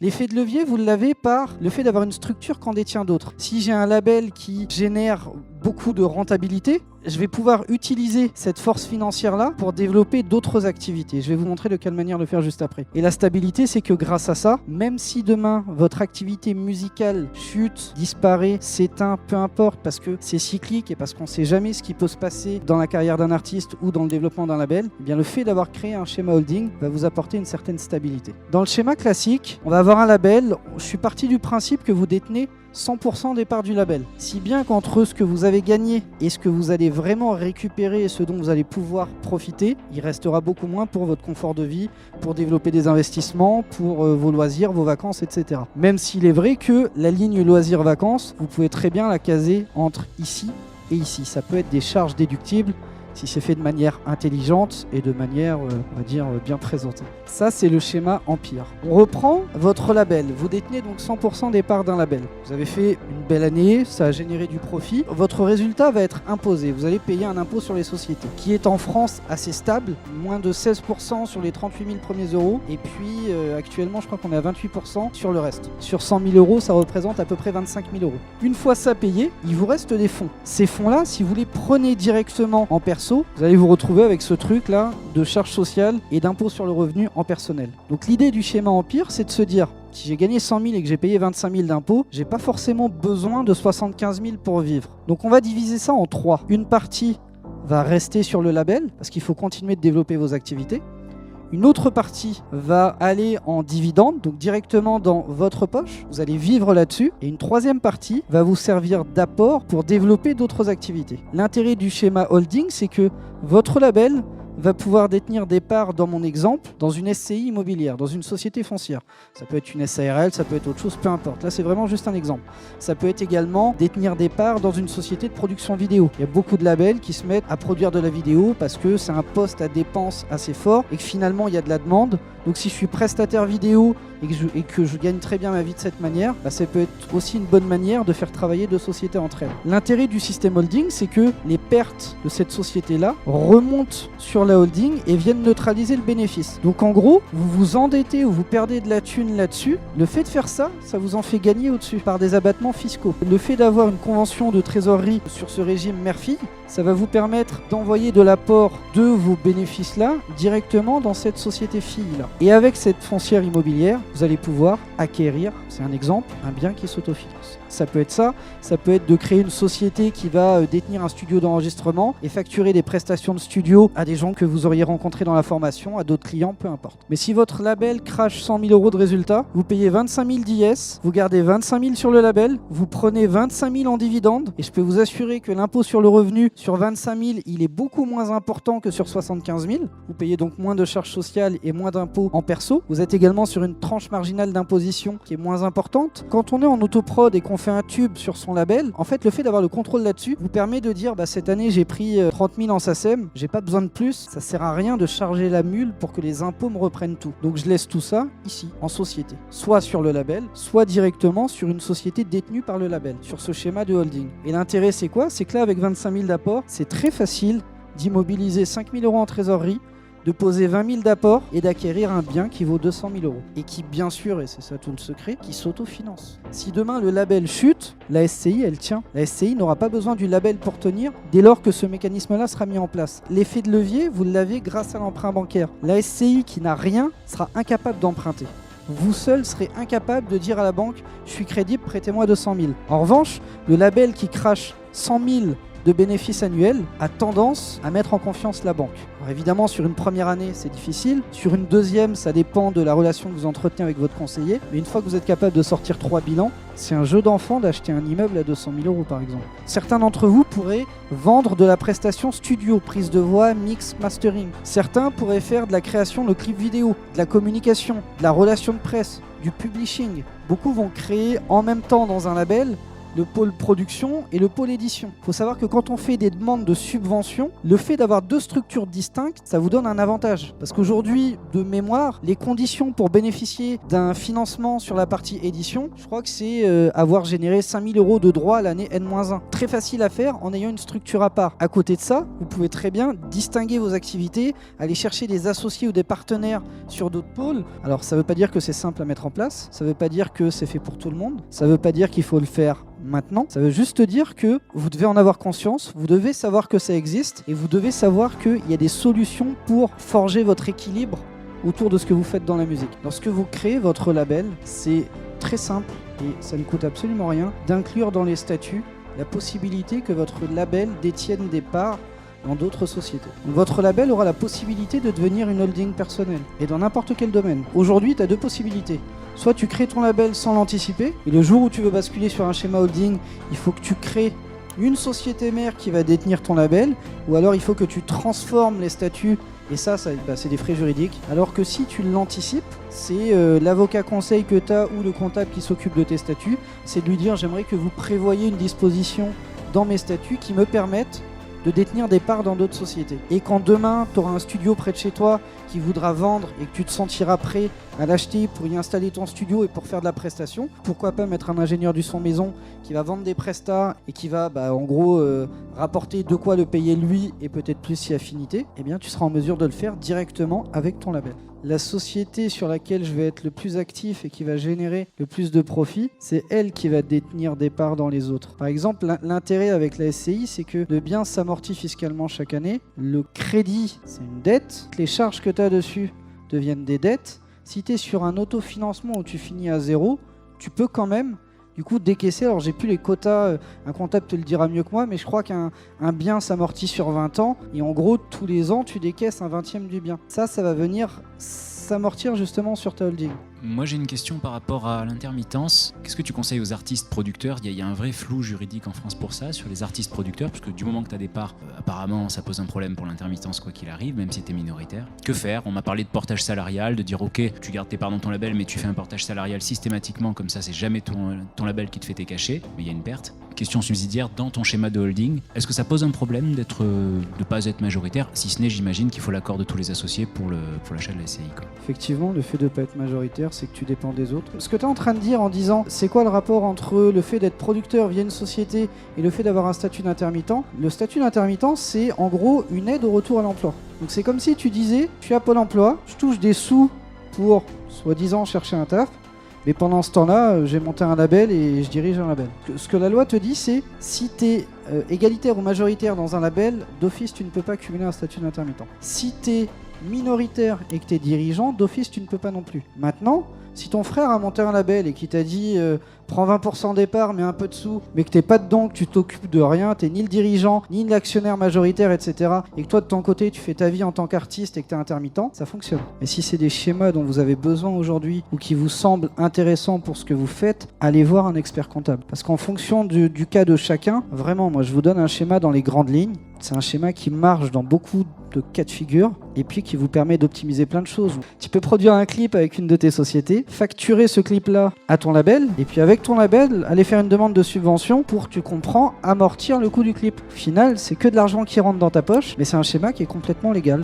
L'effet de levier, vous l'avez par le fait d'avoir une structure qu'en détient d'autres. Si j'ai un label qui génère beaucoup de rentabilité, je vais pouvoir utiliser cette force financière-là pour développer d'autres activités. Je vais vous montrer de quelle manière le faire juste après. Et la stabilité, c'est que grâce à ça, même si demain, votre activité musicale chute, disparaît, s'éteint, peu importe, parce que c'est cyclique et parce qu'on ne sait jamais ce qui peut se passer dans la carrière d'un artiste ou dans le développement d'un label, eh bien le fait d'avoir créé un schéma holding va vous apporter une certaine stabilité. Dans le schéma classique, on va avoir un label. Je suis parti du principe que vous détenez 100% des parts du label. Si bien qu'entre ce que vous avez gagné et ce que vous allez vraiment récupérer et ce dont vous allez pouvoir profiter, il restera beaucoup moins pour votre confort de vie, pour développer des investissements, pour vos loisirs, vos vacances, etc. Même s'il est vrai que la ligne loisirs-vacances, vous pouvez très bien la caser entre ici et ici. Ça peut être des charges déductibles si c'est fait de manière intelligente et de manière, on va dire, bien présentée. Ça, c'est le schéma Empire. On reprend votre label. Vous détenez donc 100% des parts d'un label. Vous avez fait une belle année, ça a généré du profit. Votre résultat va être imposé. Vous allez payer un impôt sur les sociétés, qui est en France assez stable, moins de 16% sur les 38 000 premiers euros. Et puis, actuellement, je crois qu'on est à 28% sur le reste. Sur 100 000 euros, ça représente à peu près 25 000 euros. Une fois ça payé, il vous reste des fonds. Ces fonds-là, si vous les prenez directement en personne, vous allez vous retrouver avec ce truc là de charges sociales et d'impôt sur le revenu en personnel. Donc l'idée du schéma Empire, c'est de se dire, si j'ai gagné 100 000 et que j'ai payé 25 000 d'impôts, j'ai pas forcément besoin de 75 000 pour vivre. Donc on va diviser ça en 3. Une partie va rester sur le label parce qu'il faut continuer de développer vos activités. Une autre partie va aller en dividende, donc directement dans votre poche. Vous allez vivre là-dessus. Et une troisième partie va vous servir d'apport pour développer d'autres activités. L'intérêt du schéma holding, c'est que votre label va pouvoir détenir des parts, dans mon exemple, dans une SCI immobilière, dans une société foncière. Ça peut être une SARL, ça peut être autre chose, peu importe. Là, c'est vraiment juste un exemple. Ça peut être également détenir des parts dans une société de production vidéo. Il y a beaucoup de labels qui se mettent à produire de la vidéo parce que c'est un poste à dépenses assez fort et que finalement, il y a de la demande. Donc si je suis prestataire vidéo et que je gagne très bien ma vie de cette manière, ça peut être aussi une bonne manière de faire travailler deux sociétés entre elles. L'intérêt du système holding, c'est que les pertes de cette société-là remontent sur la holding et viennent neutraliser le bénéfice. Donc en gros, vous vous endettez ou vous perdez de la thune là-dessus. Le fait de faire ça, ça vous en fait gagner au-dessus par des abattements fiscaux. Le fait d'avoir une convention de trésorerie sur ce régime mère-fille, ça va vous permettre d'envoyer de l'apport de vos bénéfices-là directement dans cette société fille-là. Et avec cette foncière immobilière, vous allez pouvoir acquérir, c'est un exemple, un bien qui s'autofinance. Ça peut être ça peut être de créer une société qui va détenir un studio d'enregistrement et facturer des prestations de studio à des gens que vous auriez rencontrés dans la formation, à d'autres clients, peu importe. Mais si votre label crache 100 000 euros de résultat, vous payez 25 000 d'IS, vous gardez 25 000 sur le label, vous prenez 25 000 en dividende, et je peux vous assurer que l'impôt sur le revenu sur 25 000, il est beaucoup moins important que sur 75 000. Vous payez donc moins de charges sociales et moins d'impôts en perso. Vous êtes également sur une tranche marginale d'imposition qui est moins importante. Quand on est en autoprod et qu'on fait un tube sur son label, en fait le fait d'avoir le contrôle là-dessus vous permet de dire cette année j'ai pris 30 000 en SACEM, j'ai pas besoin de plus, ça sert à rien de charger la mule pour que les impôts me reprennent tout. Donc je laisse tout ça ici, en société, soit sur le label, soit directement sur une société détenue par le label, sur ce schéma de holding. Et l'intérêt c'est quoi? C'est que là avec 25 000 d'apport, c'est très facile d'immobiliser 5 000 euros en trésorerie, de poser 20 000 d'apport et d'acquérir un bien qui vaut 200 000 euros. Et qui, bien sûr, et c'est ça tout le secret, qui s'autofinance. Si demain le label chute, la SCI, elle tient. La SCI n'aura pas besoin du label pour tenir dès lors que ce mécanisme-là sera mis en place. L'effet de levier, vous l'avez grâce à l'emprunt bancaire. La SCI qui n'a rien sera incapable d'emprunter. Vous seul serez incapable de dire à la banque « je suis crédible, prêtez-moi 200 000 ». En revanche, le label qui crache 100 000 de bénéfices annuels a tendance à mettre en confiance la banque. Alors évidemment, sur une première année, c'est difficile. Sur une deuxième, ça dépend de la relation que vous entretenez avec votre conseiller. Mais une fois que vous êtes capable de sortir 3 bilans, c'est un jeu d'enfant d'acheter un immeuble à 200 000 euros par exemple. Certains d'entre vous pourraient vendre de la prestation studio, prise de voix, mix, mastering. Certains pourraient faire de la création de clips vidéo, de la communication, de la relation de presse, du publishing. Beaucoup vont créer en même temps dans un label le pôle production et le pôle édition. Il faut savoir que quand on fait des demandes de subvention, le fait d'avoir 2 structures distinctes, ça vous donne un avantage. Parce qu'aujourd'hui, de mémoire, les conditions pour bénéficier d'un financement sur la partie édition, je crois que c'est avoir généré 5 000 € de droits à l'année N-1. Très facile à faire en ayant une structure à part. À côté de ça, vous pouvez très bien distinguer vos activités, aller chercher des associés ou des partenaires sur d'autres pôles. Alors ça ne veut pas dire que c'est simple à mettre en place, ça ne veut pas dire que c'est fait pour tout le monde, ça ne veut pas dire qu'il faut le faire maintenant, ça veut juste dire que vous devez en avoir conscience, vous devez savoir que ça existe et vous devez savoir qu'il y a des solutions pour forger votre équilibre autour de ce que vous faites dans la musique. Lorsque vous créez votre label, c'est très simple et ça ne coûte absolument rien d'inclure dans les statuts la possibilité que votre label détienne des parts dans d'autres sociétés. Donc, votre label aura la possibilité de devenir une holding personnelle et dans n'importe quel domaine. Aujourd'hui, tu as 2 possibilités. Soit tu crées ton label sans l'anticiper et le jour où tu veux basculer sur un schéma holding, il faut que tu crées une société mère qui va détenir ton label, ou alors il faut que tu transformes les statuts et ça c'est des frais juridiques. Alors que si tu l'anticipes, c'est l'avocat conseil que tu as ou le comptable qui s'occupe de tes statuts, c'est de lui dire j'aimerais que vous prévoyiez une disposition dans mes statuts qui me permettent de détenir des parts dans d'autres sociétés. Et quand demain, tu auras un studio près de chez toi qui voudra vendre et que tu te sentiras prêt à l'acheter pour y installer ton studio et pour faire de la prestation, pourquoi pas mettre un ingénieur du son maison qui va vendre des prestats et qui va en gros rapporter de quoi le payer lui et peut-être plus si affinité, eh bien tu seras en mesure de le faire directement avec ton label. La société sur laquelle je vais être le plus actif et qui va générer le plus de profit, c'est elle qui va détenir des parts dans les autres. Par exemple, l'intérêt avec la SCI, c'est que le bien s'amortit fiscalement chaque année. Le crédit, c'est une dette. Les charges que tu as dessus deviennent des dettes. Si tu es sur un autofinancement où tu finis à 0, tu peux quand même du coup décaisser. Alors j'ai plus les quotas, un comptable te le dira mieux que moi, mais je crois qu'un bien s'amortit sur 20 ans et en gros tous les ans tu décaisses un 20e du bien. Ça va venir s'amortir justement sur ta holding. Moi j'ai une question par rapport à l'intermittence. Qu'est-ce que tu conseilles aux artistes producteurs ? Il y a un vrai flou juridique en France pour ça, sur les artistes producteurs, parce que du moment que tu as des parts, apparemment ça pose un problème pour l'intermittence quoi qu'il arrive, même si tu es minoritaire. Que faire ? On m'a parlé de portage salarial, de dire ok, tu gardes tes parts dans ton label, mais tu fais un portage salarial systématiquement, comme ça c'est jamais ton label qui te fait tes cachets, mais il y a une perte. Question subsidiaire, dans ton schéma de holding, est-ce que ça pose un problème de ne pas être majoritaire ? Si ce n'est, j'imagine qu'il faut l'accord de tous les associés pour l'achat de la SCI, quoi. Effectivement, le fait de ne pas être majoritaire, c'est que tu dépends des autres. Ce que tu es en train de dire en disant, c'est quoi le rapport entre le fait d'être producteur via une société et le fait d'avoir un statut d'intermittent ? Le statut d'intermittent, c'est en gros une aide au retour à l'emploi. Donc c'est comme si tu disais, je suis à Pôle emploi, je touche des sous pour, soi-disant, chercher un taf, mais pendant ce temps-là, j'ai monté un label et je dirige un label. Ce que la loi te dit, c'est si tu es égalitaire ou majoritaire dans un label, d'office, tu ne peux pas cumuler un statut d'intermittent. Si tu es minoritaire et que tu es dirigeant, d'office, tu ne peux pas non plus. Maintenant, si ton frère a monté un label et qui t'a dit prends 20% des parts mais un peu de sous, mais que t'es pas dedans, que tu t'occupes de rien, t'es ni le dirigeant, ni l'actionnaire majoritaire, etc. et que toi de ton côté tu fais ta vie en tant qu'artiste et que t'es intermittent, ça fonctionne. Mais si c'est des schémas dont vous avez besoin aujourd'hui ou qui vous semblent intéressants pour ce que vous faites, allez voir un expert comptable. Parce qu'en fonction du cas de chacun, vraiment, moi je vous donne un schéma dans les grandes lignes. C'est un schéma qui marche dans beaucoup de cas de figure et puis qui vous permet d'optimiser plein de choses. Tu peux produire un clip avec une de tes sociétés, facturer ce clip-là à ton label et puis avec ton label, aller faire une demande de subvention pour, tu comprends, amortir le coût du clip. Au final, c'est que de l'argent qui rentre dans ta poche, mais c'est un schéma qui est complètement légal.